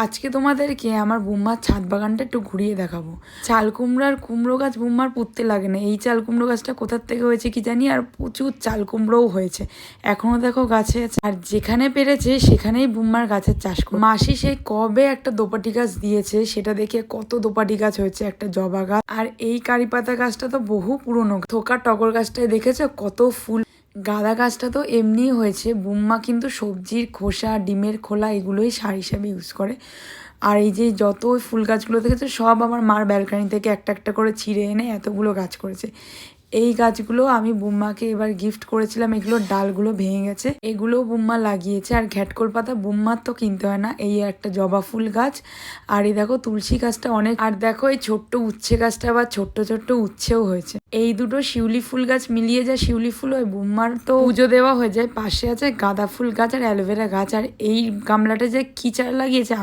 আজকে তোমাদেরকে আমার বুম্মার ছাদ বাগানটা একটু ঘুরিয়ে দেখাবো। চাল কুমড়ার কুমড়ো গাছ বুম্মার পুঁততে লাগে না। এই চাল কুমড়ো গাছটা কোথার থেকে হয়েছে কি জানি, আর প্রচুর চাল কুমড়োও হয়েছে, এখনও দেখো গাছে আছে। আর যেখানে পেরেছে সেখানেই বুম্মার গাছের চাষ করে। মাসি সেই কবে একটা দোপাটি গাছ দিয়েছে, সেটা দেখে কত দোপাটি গাছ হয়েছে, একটা জবা গাছ। আর এই কারি পাতা গাছটা তো বহু পুরনো। থোকা টগর গাছটায় দেখেছো কত ফুল। গাঁদা গাছটা তো এমনিই হয়েছে। বুম্মা কিন্তু সবজির খোসা, ডিমের খোলা এগুলোই সার হিসাবে ইউজ করে। আর এই যে যত ফুল গাছগুলো দেখেছো সব আমার মার ব্যালকানি থেকে একটা একটা করে ছিঁড়ে এনে এতগুলো গাছ করেছে। এই গাছগুলো আমি বুম্মাকে এবার গিফট করেছিলাম। এগুলোর ডালগুলো ভেঙে গেছে, এগুলো বুম্মা লাগিয়েছে। আর ঘ্যাটকোল পাতা বুম্মার তো কিনতে হয় না। এই একটা জবা ফুল গাছ, আর এই দেখো তুলসী গাছটা অনেক। আর দেখো এই ছোট্ট উচ্ছে গাছটা আবার ছোট্ট ছোট্ট উচ্ছেও হয়েছে। এই দুটো শিউলি ফুল গাছ মিলিয়ে যা শিউলি ফুল হয়, বুম্মার তো পুজো দেওয়া হয়ে যায়। পাশে আছে গাঁদা ফুল গাছ আর অ্যালোভেরা গাছ। আর এই গামলাটা যে কি চারা লাগিয়েছে আমি